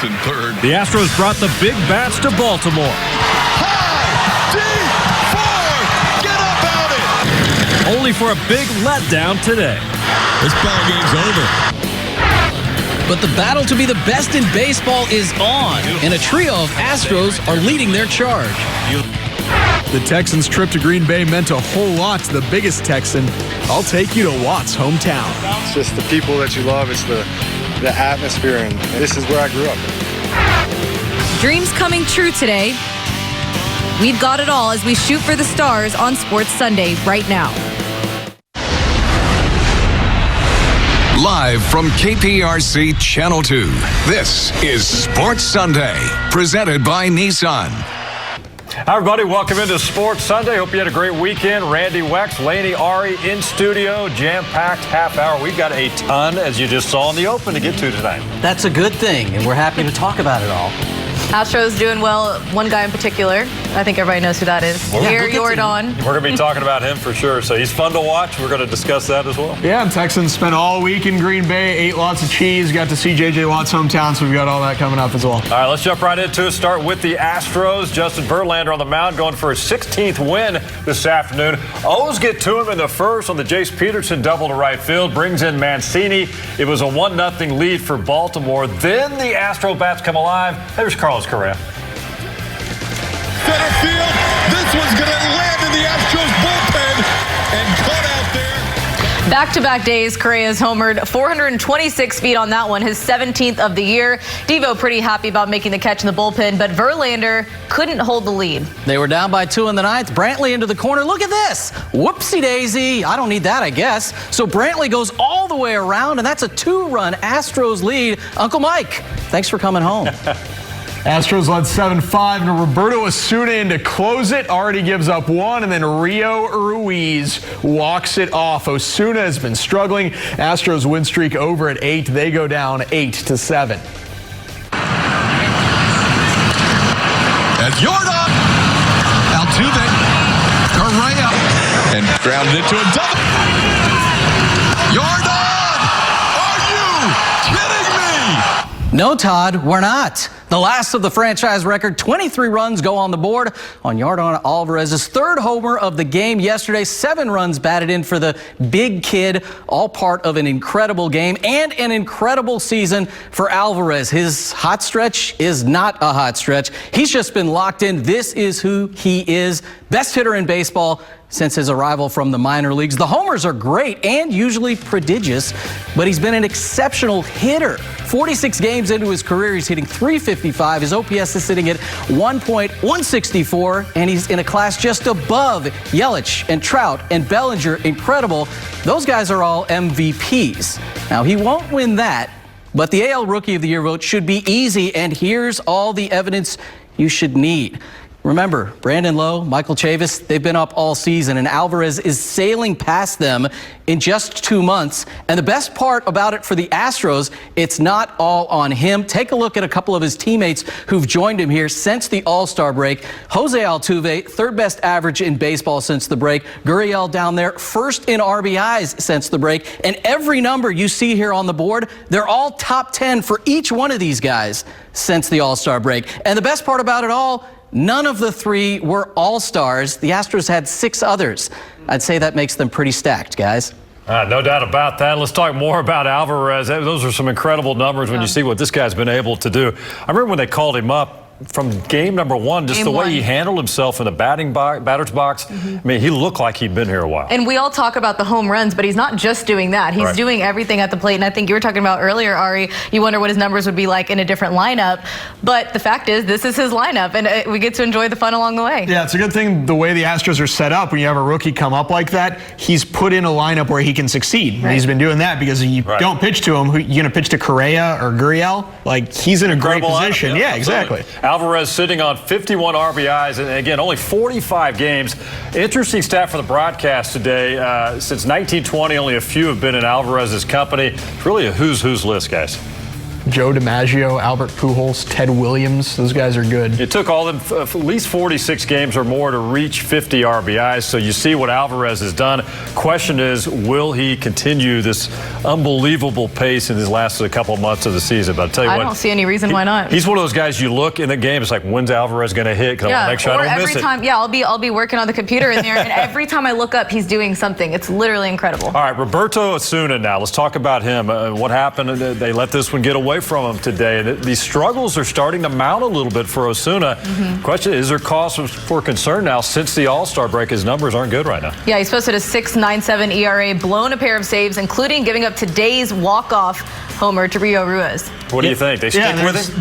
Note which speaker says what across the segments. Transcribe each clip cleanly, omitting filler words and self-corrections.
Speaker 1: and third.
Speaker 2: The Astros brought the big bats to Baltimore.
Speaker 1: High, deep, far, get up out it!
Speaker 2: Only for a big letdown today.
Speaker 1: This ball game's over.
Speaker 3: But the battle to be the best in baseball is on, and a trio of Astros are leading their charge.
Speaker 4: The Texans' trip to Green Bay meant a whole lot to the biggest Texan. I'll take you to Watt's hometown.
Speaker 5: It's just the people that you love. It's the atmosphere, and this is where I grew up.
Speaker 6: Dreams coming true today. We've got it all as we shoot for the stars on Sports Sunday right now.
Speaker 7: Live from KPRC Channel 2, this is Sports Sunday, presented by Nissan.
Speaker 8: Hi, everybody. Welcome into Sports Sunday. Hope you had a great weekend. Randy Wex, Laney Ari in studio, jam-packed half hour. We've got a ton, as you just saw in the open, to get to tonight.
Speaker 9: That's a good thing, and we're happy to talk about it all.
Speaker 6: Astros doing well. One guy in particular. I think everybody knows who that is. Here, Jordan.
Speaker 8: We're going to be talking about him for sure. So he's fun to watch. We're going to discuss that as well.
Speaker 4: Yeah, and Texans spent all week in Green Bay, ate lots of cheese, got to see J.J. Watt's hometown, so we've got all that coming up as well.
Speaker 8: All right, let's jump right into it. Start with the Astros. Justin Verlander on the mound going for his 16th win this afternoon. O's get to him in the first on the Jace Peterson double to right field. Brings in Mancini. It was a 1-0 lead for Baltimore. Then the Astro bats come alive. There's Carlos Correa.
Speaker 1: Center field. This one's going to land in the Astros bullpen and cut out there.
Speaker 6: Back-to-back days, Correa's homered 426 feet on that one, his 17th of the year. Devo pretty happy about making the catch in the bullpen, but Verlander couldn't hold the lead.
Speaker 9: They were down by 2 in the ninth. Brantley into the corner. Look at this. Whoopsie-daisy. I don't need that, I guess. So Brantley goes all the way around, and that's a 2-run Astros lead. Uncle Mike, thanks for coming home.
Speaker 4: Astros led 7-5, and Roberto Osuna in to close it. Already gives up 1, and then Rio Ruiz walks it off. Osuna has been struggling. Astros win streak over at 8. They go down 8-7.
Speaker 1: As Yordan, Altuve, Correa, and grounded into a double. Yordan, are you kidding me?
Speaker 9: No, Todd, we're not. The last of the franchise record, 23 runs go on the board on Yordan Alvarez's 3rd homer of the game yesterday. 7 runs batted in for the big kid, all part of an incredible game and an incredible season for Alvarez. His hot stretch is not a hot stretch. He's just been locked in. This is who he is. Best hitter in baseball since his arrival from the minor leagues. The homers are great and usually prodigious, but he's been an exceptional hitter. 46 games into his career, he's hitting .355. His OPS is sitting at 1.164, and he's in a class just above Yelich and Trout and Bellinger. Incredible. Those guys are all MVPs. Now, he won't win that, but the AL Rookie of the Year vote should be easy, and here's all the evidence you should need. Remember, Brandon Lowe, Michael Chavis, they've been up all season, and Alvarez is sailing past them in just 2 months. And the best part about it for the Astros, it's not all on him. Take a look at a couple of his teammates who've joined him here since the All-Star break. Jose Altuve, 3rd best average in baseball since the break. Gurriel down there, 1st in RBIs since the break. And every number you see here on the board, they're all top 10 for each one of these guys since the All-Star break. And the best part about it all, none of the 3 were all-stars. The Astros had 6 others. I'd say that makes them pretty stacked, guys.
Speaker 8: No doubt about that. Let's talk more about Alvarez. Those are some incredible numbers when you see what this guy's been able to do. I remember when they called him up from game number 1, just the way he handled himself in the batter's box. I mean, he looked like he'd been here a while.
Speaker 6: And we all talk about the home runs, but he's not just doing that. He's doing everything at the plate. And I think you were talking about earlier, Ari, you wonder what his numbers would be like in a different lineup. But the fact is, this is his lineup, and we get to enjoy the fun along the way.
Speaker 4: Yeah, it's a good thing the way the Astros are set up. When you have a rookie come up like that, he's put in a lineup where he can succeed. And he's been doing that because you don't pitch to him. You're going to pitch to Correa or Gurriel? Like, he's in a great position. Yeah, exactly.
Speaker 8: Alvarez sitting on 51 RBIs, and again, only 45 games. Interesting stat for the broadcast today. Since 1920, only a few have been in Alvarez's company. It's really a who's list, guys.
Speaker 4: Joe DiMaggio, Albert Pujols, Ted Williams. Those guys are good.
Speaker 8: It took all them at least 46 games or more to reach 50 RBIs, so you see what Alvarez has done. Question is, will he continue this unbelievable pace in his last couple of months of the season? But I'll tell you
Speaker 6: I
Speaker 8: what,
Speaker 6: don't see any reason why not.
Speaker 8: He's one of those guys you look in the game, it's like, when's Alvarez going to hit? Because I want to make sure I don't miss it.
Speaker 6: I'll be working on the computer in there, and every time I look up, he's doing something. It's literally incredible.
Speaker 8: All right, Roberto Osuna now. Let's talk about him. What happened? They let this one get away from him today. These struggles are starting to mount a little bit for Osuna. Question, is there cause for concern now since the All-Star break? His numbers aren't good right now.
Speaker 6: Yeah, he's posted a 6.97 ERA, blown a pair of saves, including giving up today's walk-off homer to Rio Ruiz.
Speaker 8: What do you think? They stick with him?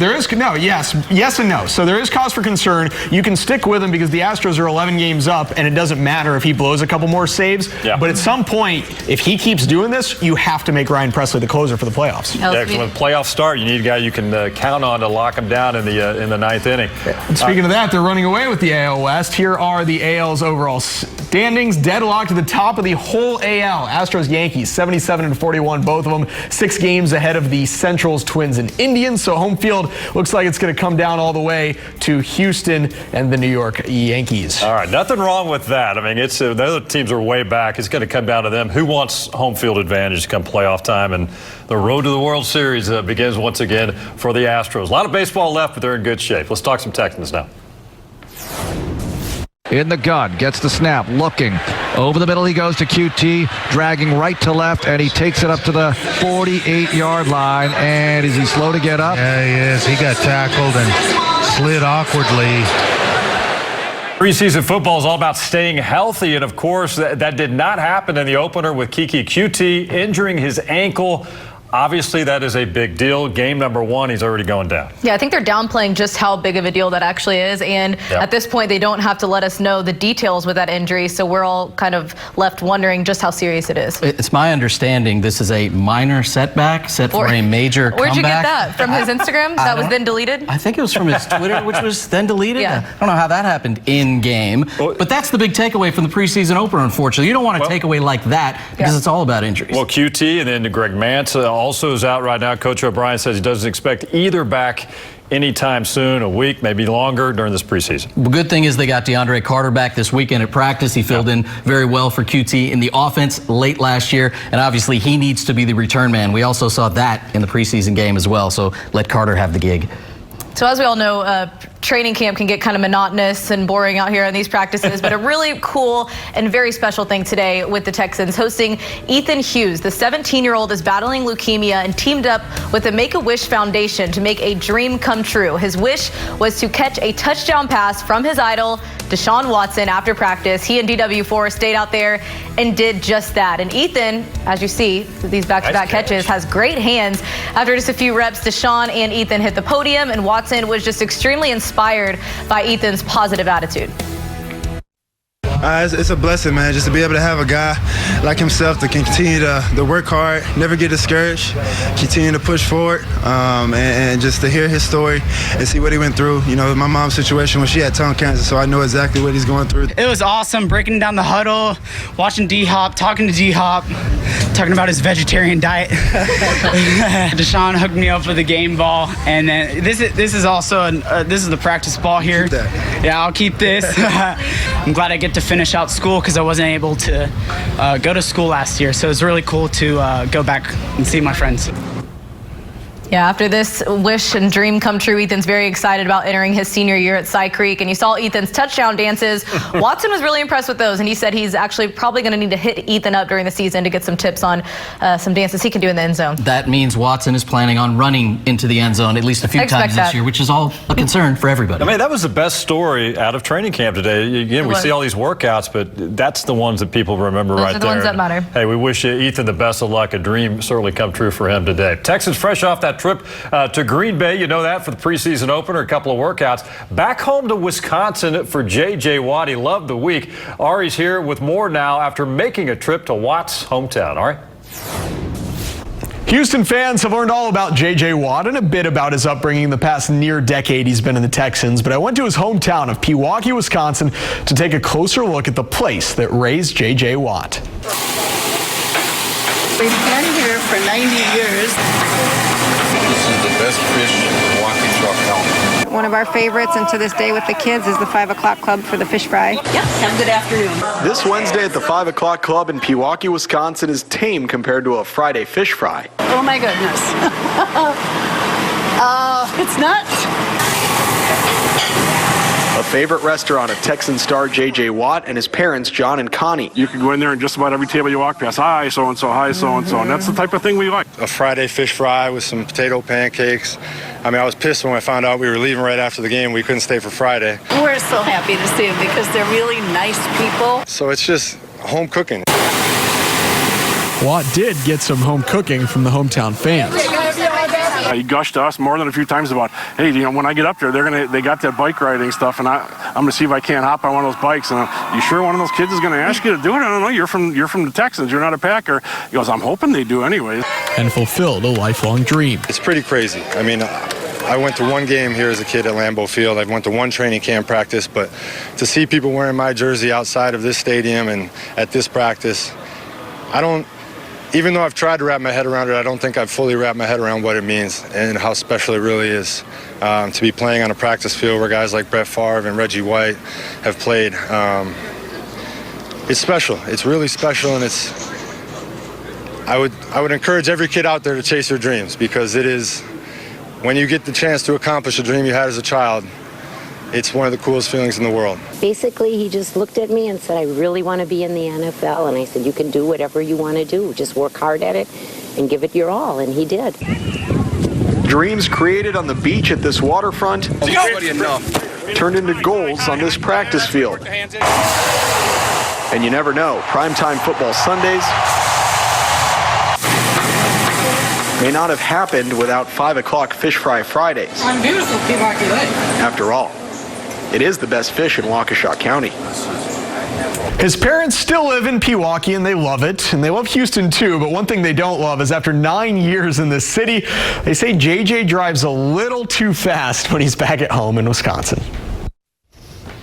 Speaker 4: Yes and no. So there is cause for concern. You can stick with him because the Astros are 11 games up, and it doesn't matter if he blows a couple more saves.
Speaker 8: Yeah.
Speaker 4: But at some point, if he keeps doing this, you have to make Ryan Presley the closer for the playoffs.
Speaker 8: Yeah, when playoffs start, you need a guy you can count on to lock him down in the ninth inning.
Speaker 4: And speaking of that, they're running away with the AL West. Here are the AL's overall standings. Deadlocked to the top of the whole AL. Astros, Yankees, 77-41, both of them. 6 games ahead of the Centrals, Twins, and Indians. So home field looks like it's going to come down all the way to Houston and the New York Yankees.
Speaker 8: All right, nothing wrong with that. I mean, it's the other teams are way back. It's going to come down to them. Who wants home field advantage come playoff time? And the road to the World Series begins once again for the Astros. A lot of baseball left, but they're in good shape. Let's talk some Texans now.
Speaker 10: In the gun, gets the snap, looking. Over the middle he goes to QT, dragging right to left, and he takes it up to the 48-yard line. And is he slow to get up?
Speaker 11: Yeah, he is. He got tackled and slid awkwardly.
Speaker 8: Preseason football is all about staying healthy, and of course, that did not happen in the opener with Kiki QT injuring his ankle. Obviously, that is a big deal. Game number 1, he's already going down.
Speaker 6: Yeah, I think they're downplaying just how big of a deal that actually is. And at this point, they don't have to let us know the details with that injury. So we're all kind of left wondering just how serious it is.
Speaker 9: It's my understanding this is a minor setback set for a major comeback.
Speaker 6: Where'd you get that? From his Instagram? That was then deleted?
Speaker 9: I think it was from his Twitter, which was then deleted.
Speaker 6: Yeah.
Speaker 9: I don't know how that happened in game. But that's the big takeaway from the preseason opener, unfortunately. You don't want to take away like that because it's all about injuries.
Speaker 8: Well, QT and then Greg Mance also is out right now. Coach O'Brien says he doesn't expect either back anytime soon, a week, maybe longer during this preseason.
Speaker 9: The good thing is they got DeAndre Carter back this weekend at practice. He filled in very well for QT in the offense late last year, and obviously he needs to be the return man. We also saw that in the preseason game as well, so let Carter have the gig.
Speaker 6: So as we all know, training camp can get kind of monotonous and boring out here in these practices, but a really cool and very special thing today with the Texans hosting Ethan Hughes. The 17-year-old is battling leukemia and teamed up with the Make-A-Wish Foundation to make a dream come true. His wish was to catch a touchdown pass from his idol, Deshaun Watson, after practice. He and DW4 stayed out there and did just that. And Ethan, as you see, these back-to-back catches, has great hands. After just a few reps, Deshaun and Ethan hit the podium, and Watson was just extremely inspired by Ethan's positive attitude.
Speaker 5: It's a blessing, man, just to be able to have a guy like himself that can continue to work hard, never get discouraged, continue to push forward, and just to hear his story and see what he went through. You know, my mom's situation when she had tongue cancer, so I know exactly what he's going through.
Speaker 12: It was awesome breaking down the huddle, watching D-Hop, talking to D-Hop, talking about his vegetarian diet. Deshaun hooked me up with a game ball, and then this is also this is the practice ball here.
Speaker 5: Keep that.
Speaker 12: Yeah, I'll keep this. I'm glad I get to finish out school because I wasn't able to go to school last year, so it's really cool to go back and see my friends.
Speaker 6: Yeah, after this wish and dream come true, Ethan's very excited about entering his senior year at Cy Creek, and you saw Ethan's touchdown dances. Watson was really impressed with those, and he said he's actually probably going to need to hit Ethan up during the season to get some tips on some dances he can do in the end zone.
Speaker 9: That means Watson is planning on running into the end zone at least a few times this year, which is all a concern for everybody.
Speaker 8: I mean, that was the best story out of training camp today. Again, we see all these workouts, but that's the ones that people remember right there.
Speaker 6: Those are the ones that matter.
Speaker 8: Hey, we wish Ethan the best of luck. A dream certainly come true for him today. Texans fresh off that trip to Green Bay, you know that, for the preseason opener, a couple of workouts. Back home to Wisconsin for J.J. Watt. He loved the week. Ari's here with more now after making a trip to Watt's hometown. Ari?
Speaker 4: Houston fans have learned all about J.J. Watt and a bit about his upbringing the past near decade he's been in the Texans, but I went to his hometown of Pewaukee, Wisconsin to take a closer look at the place that raised J.J. Watt.
Speaker 13: We've been here for 90 years.
Speaker 14: This is the best fish in Waukesha County.
Speaker 15: One of our favorites, and to this day with the kids, is the 5 o'clock club for the fish fry.
Speaker 13: Yep, have a good afternoon.
Speaker 4: This Wednesday at the 5 o'clock club in Pewaukee, Wisconsin is tame compared to a Friday fish fry.
Speaker 13: Oh my goodness. It's nuts.
Speaker 4: A favorite restaurant of Texan star J.J. Watt and his parents, John and Connie.
Speaker 16: You can go in there and just about every table you walk past, hi, so-and-so, hi, so-and-so, and that's the type of thing we like.
Speaker 5: A Friday fish fry with some potato pancakes. I mean, I was pissed when I found out we were leaving right after the game. We couldn't stay for Friday.
Speaker 13: We're so happy to see them because they're really nice people.
Speaker 5: So it's just home cooking.
Speaker 4: Watt did get some home cooking from the hometown fans.
Speaker 16: He gushed to us more than a few times about, hey, you know, when I get up there, they got that bike riding stuff, and I'm going to see if I can't hop on one of those bikes. And you sure one of those kids is going to ask you to do it? I don't know. You're from the Texans. You're not a Packer. He goes, I'm hoping they do anyway.
Speaker 4: And fulfilled a lifelong dream.
Speaker 5: It's pretty crazy. I mean, I went to one game here as a kid at Lambeau Field. I went to one training camp practice, but to see people wearing my jersey outside of this stadium and at this practice, even though I've tried to wrap my head around it, I don't think I've fully wrapped my head around what it means and how special it really is to be playing on a practice field where guys like Brett Favre and Reggie White have played. It's special. It's really special, and I would encourage every kid out there to chase their dreams, because it is, when you get the chance to accomplish a dream you had as a child, it's one of the coolest feelings in the world.
Speaker 17: Basically, he just looked at me and said, I really want to be in the NFL. And I said, you can do whatever you want to do. Just work hard at it and give it your all. And he did.
Speaker 4: Dreams created on the beach at this waterfront turned into goals on this practice field. And you never know, primetime football Sundays may not have happened without 5 o'clock fish fry Fridays.
Speaker 13: On beautiful Pewaukee Lake.
Speaker 4: After all, it is the best fish in Waukesha County. His parents still live in Pewaukee, and they love it, and they love Houston too, but one thing they don't love is after 9 years in this city, they say JJ drives a little too fast when he's back at home in Wisconsin.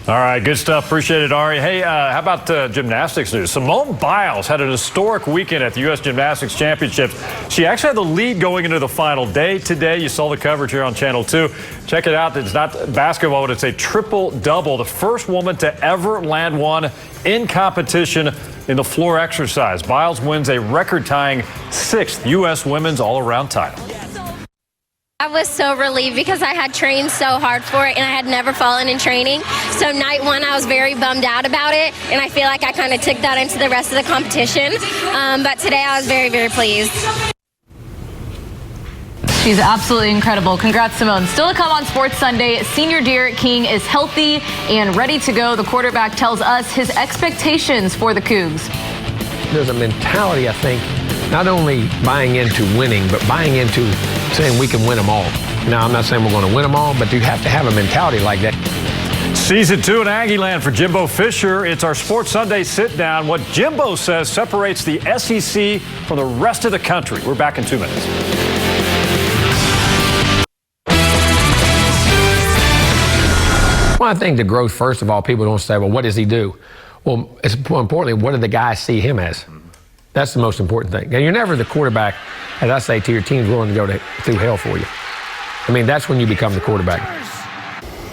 Speaker 8: All right, good stuff. Appreciate it, Ari. Hey, how about gymnastics news? Simone Biles had an historic weekend at the U.S. Gymnastics Championships. She actually had the lead going into the final day today. You saw the coverage here on Channel 2. Check it out. It's not basketball, but it's a triple-double. The first woman to ever land one in competition in the floor exercise. Biles wins a record-tying 6th U.S. women's all-around title.
Speaker 18: I was so relieved because I had trained so hard for it and I had never fallen in training. So night one, I was very bummed out about it, and I feel like I kind of took that into the rest of the competition. But today I was very, very pleased.
Speaker 6: She's absolutely incredible. Congrats, Simone. Still to come on Sports Sunday, senior Derek King is healthy and ready to go. The quarterback tells us his expectations for the Cougs.
Speaker 19: There's a mentality, I think, not only buying into winning, but buying into saying we can win them all. Now, I'm not saying we're going to win them all, but you have to have a mentality like that.
Speaker 8: Season 2 in Aggieland for Jimbo Fisher. It's our Sports Sunday sit-down. What Jimbo says separates the SEC from the rest of the country. We're back in 2 minutes.
Speaker 19: Well, I think the growth, first of all, people don't say, well, what does he do? Well, it's more importantly, what do the guys see him as? That's the most important thing. And you're never the quarterback, as I say, to your team's willing to go through hell for you. I mean, that's when you become the quarterback.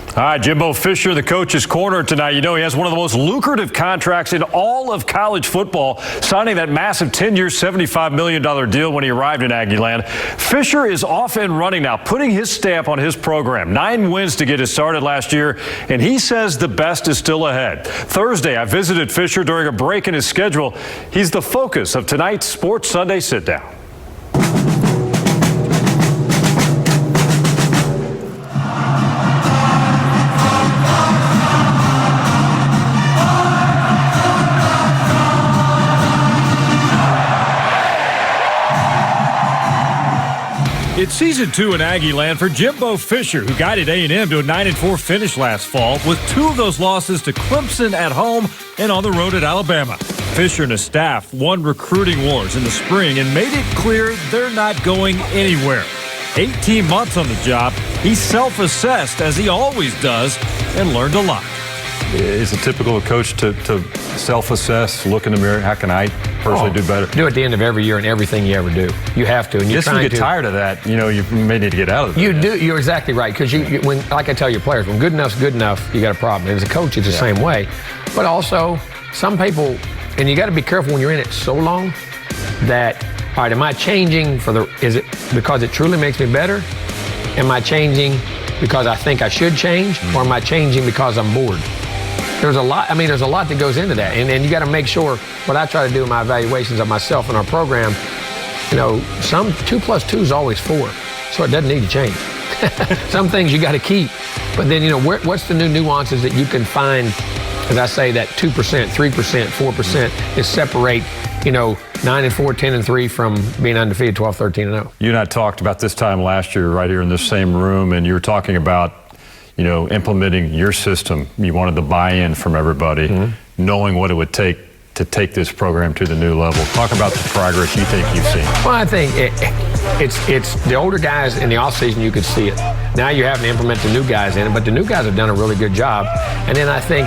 Speaker 8: All right, Jimbo Fisher, the coach's corner tonight. You know, he has one of the most lucrative contracts in all of college football, signing that massive 10-year, $75 million deal when he arrived in Aggieland. Fisher is off and running now, putting his stamp on his program. 9 wins to get it started last year, and he says the best is still ahead. Thursday, I visited Fisher during a break in his schedule. He's the focus of tonight's Sports Sunday sit-down.
Speaker 2: It's season 2 in Aggieland for Jimbo Fisher, who guided A&M to a 9-4 finish last fall, with 2 of those losses to Clemson at home and on the road at Alabama. Fisher and his staff won recruiting wars in the spring and made it clear they're not going anywhere. 18 months on the job, he self-assessed, as he always does, and learned a lot.
Speaker 8: Is it typical of a coach to self-assess, look in the mirror, how can I personally do better?
Speaker 19: Do at the end of every year and everything you ever do. You have to. And
Speaker 8: Yes, you get tired of that. You may need to get out of it.
Speaker 19: You do. You're exactly right. Because when, like I tell your players, when good enough's good enough, you got a problem. And as a coach, it's the same way. But also, some people, and you got to be careful when you're in it so long that, all right, am I changing is it because it truly makes me better? Am I changing because I think I should change? Or am I changing because I'm bored? There's a lot that goes into that. And you got to make sure, what I try to do in my evaluations of myself and our program, some 2 + 2 is always 4. So it doesn't need to change. Some things you got to keep. But then, what's the new nuances that you can find, as I say, that 2%, 3%, 4% is separate, 9-4, 10-3 from being undefeated 12, 13-0.
Speaker 8: You and I talked about this time last year right here in this same room, and you were talking about, implementing your system. You wanted the buy-in from everybody, knowing what it would take to take this program to the new level. Talk about the progress you think you've seen.
Speaker 19: Well, I think it's the older guys in the offseason, you could see it. Now you have to implement the new guys in it, but the new guys have done a really good job. And then I think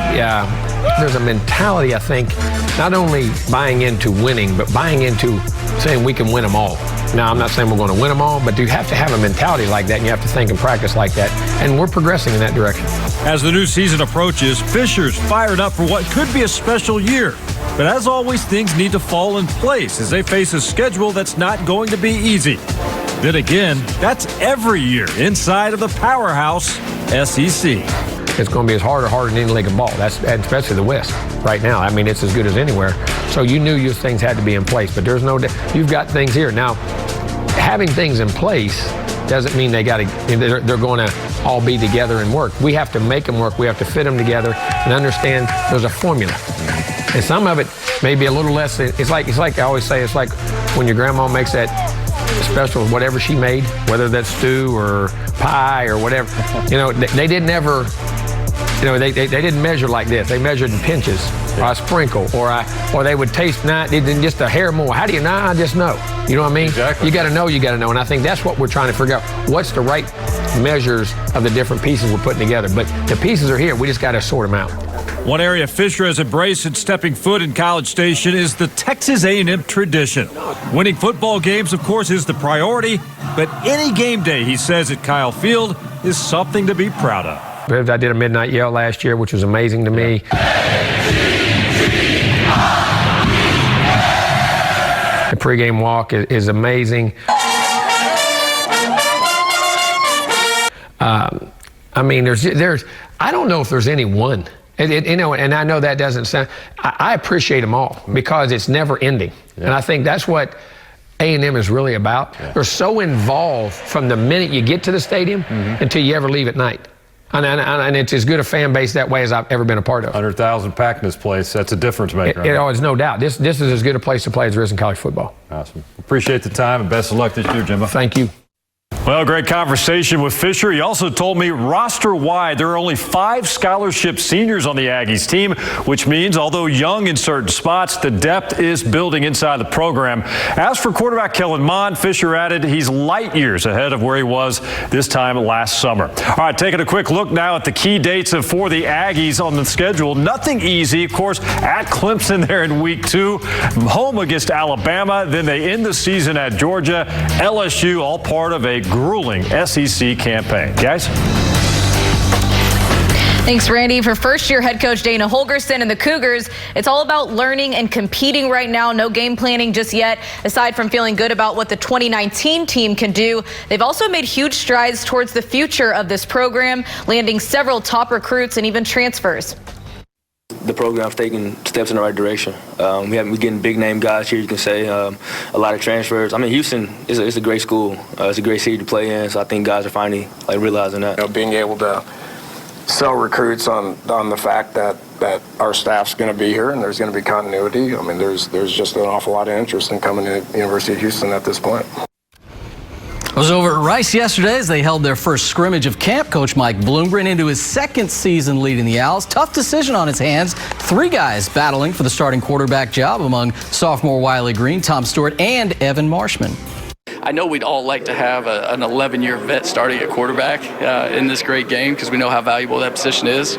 Speaker 19: there's a mentality, I think, not only buying into winning, but buying into saying we can win them all. Now, I'm not saying we're going to win them all, but you have to have a mentality like that, and you have to think and practice like that. And we're progressing in that direction.
Speaker 2: As the new season approaches, Fisher's fired up for what could be a special year. But as always, things need to fall in place as they face a schedule that's not going to be easy. Then again, that's every year inside of the powerhouse SEC.
Speaker 19: It's going to be as harder than any league of ball. That's especially the West right now. I mean, it's as good as anywhere. So you knew your things had to be in place, but there's no. You've got things here now. Having things in place doesn't mean they're going to all be together and work. We have to make them work. We have to fit them together and understand there's a formula. And some of it may be a little less. It's like I always say. It's like when your grandma makes that special whatever she made, whether that's stew or pie or whatever. They didn't ever. They didn't measure like this. They measured in pinches, or a sprinkle, or they would taste just a hair more. How do you know? I just know. You know what I mean?
Speaker 8: Exactly.
Speaker 19: You got to know. And I think that's what we're trying to figure out. What's the right measures of the different pieces we're putting together? But the pieces are here. We just got to sort them out.
Speaker 2: One area Fisher has embraced since stepping foot in College Station is the Texas A&M tradition. Winning football games, of course, is the priority, but any game day, he says, at Kyle Field is something to be proud of.
Speaker 19: I did a midnight yell last year, which was amazing to me. The pregame walk is amazing. There's I don't know if there's any one. And I know that doesn't sound. I appreciate them all because it's never ending, and I think that's what A&M is really about. They're so involved from the minute you get to the stadium until you ever leave at night. And it's as good a fan base that way as I've ever been a part of.
Speaker 8: 100,000 packed in this place. That's a difference maker.
Speaker 19: There's no doubt. This is as good a place to play as there is in college football.
Speaker 8: Awesome. Appreciate the time and best of luck this year, Jimbo.
Speaker 19: Thank you.
Speaker 8: Well, great conversation with Fisher. He also told me roster-wide there are only 5 scholarship seniors on the Aggies team, which means although young in certain spots, the depth is building inside the program. As for quarterback Kellen Mond, Fisher added he's light years ahead of where he was this time last summer. All right, taking a quick look now at the key dates for the Aggies on the schedule. Nothing easy, of course, at Clemson there in week 2, home against Alabama. Then they end the season at Georgia, LSU, all part of a grueling SEC campaign. Guys?
Speaker 6: Thanks, Randy. For first-year head coach Dana Holgorsen and the Cougars, it's all about learning and competing right now. No game planning just yet. Aside from feeling good about what the 2019 team can do, they've also made huge strides towards the future of this program, landing several top recruits and even transfers.
Speaker 20: The program's taking steps in the right direction. We're getting big-name guys here, you can say, a lot of transfers. I mean, Houston is a great school. It's a great city to play in, so I think guys are finally realizing that.
Speaker 21: Being able to sell recruits on the fact that our staff's going to be here and there's going to be continuity. I mean, there's just an awful lot of interest in coming to the University of Houston at this point.
Speaker 3: I was over at Rice yesterday as they held their first scrimmage of camp. Coach Mike Bloomgren into his second season leading the Owls. Tough decision on his hands. 3 guys battling for the starting quarterback job among sophomore Wiley Green, Tom Stewart, and Evan Marshman.
Speaker 7: I know we'd all like to have an 11-year vet starting at quarterback in this great game because we know how valuable that position is.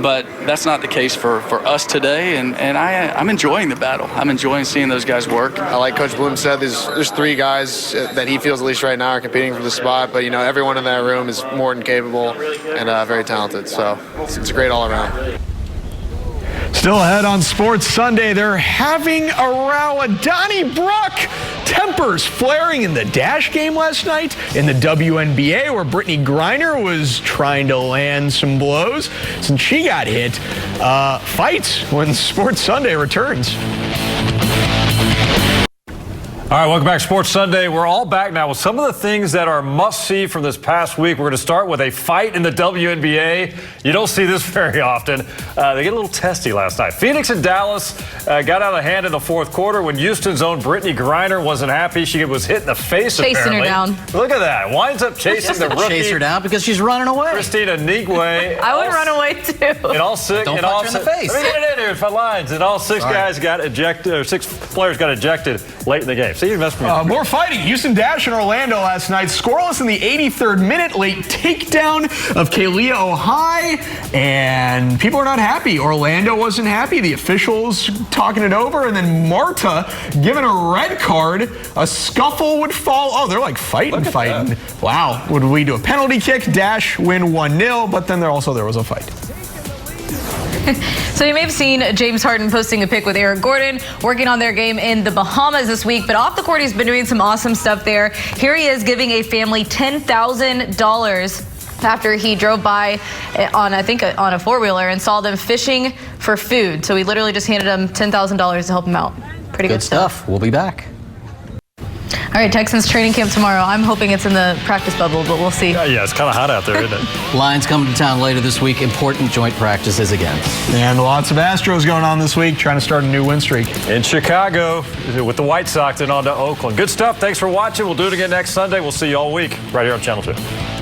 Speaker 7: But that's not the case for us today, and I'm enjoying the battle. I'm enjoying seeing those guys work.
Speaker 22: Like Coach Bloom said, there's 3 guys that he feels, at least right now, are competing for the spot. But, everyone in that room is more than capable and very talented. So it's great all around.
Speaker 4: Still ahead on Sports Sunday, they're having a row. Donnybrook tempers flaring in the Dash game last night in the WNBA, where Brittany Griner was trying to land some blows since she got hit. Fights when Sports Sunday returns.
Speaker 8: All right, welcome back to Sports Sunday. We're all back now with some of the things that are must-see from this past week. We're going to start with a fight in the WNBA. You don't see this very often. They get a little testy last night. Phoenix and Dallas got out of hand in the fourth quarter when Houston's own Brittany Griner wasn't happy. She was hit in the face,
Speaker 6: chasing
Speaker 8: apparently.
Speaker 6: her down.
Speaker 8: Look at that. Winds up chasing the rookie.
Speaker 3: Chase her down because she's running away.
Speaker 8: Christina Nigwe.
Speaker 6: I would run away, too.
Speaker 8: And all six.
Speaker 3: Don't punch her in the face.
Speaker 8: Let me get it in here. Front lines. And all 6 guys got ejected, or 6 players got ejected late in the game. So you messed me up.
Speaker 4: More fighting. Houston Dash in Orlando last night. Scoreless in the 83rd minute. Late takedown of Kalia Ohai. And people are not happy. Orlando wasn't happy. The officials talking it over. And then Marta given a red card. A scuffle would fall. Oh, they're like fighting. That. Wow. Would we do a penalty kick? Dash win 1-0. But then there was a fight.
Speaker 6: So you may have seen James Harden posting a pic with Eric Gordon, working on their game in the Bahamas this week. But off the court, he's been doing some awesome stuff there. Here he is giving a family $10,000 after he drove by on, I think, on a four-wheeler and saw them fishing for food. So he literally just handed them $10,000 to help him out. Pretty good stuff.
Speaker 3: We'll be back.
Speaker 6: All right, Texans training camp tomorrow. I'm hoping it's in the practice bubble, but we'll see.
Speaker 8: Yeah, it's kind of hot out there, isn't it?
Speaker 3: Lions coming to town later this week. Important joint practices again.
Speaker 4: And lots of Astros going on this week, trying to start a new win streak.
Speaker 8: In Chicago with the White Sox and on to Oakland. Good stuff. Thanks for watching. We'll do it again next Sunday. We'll see you all week right here on Channel 2.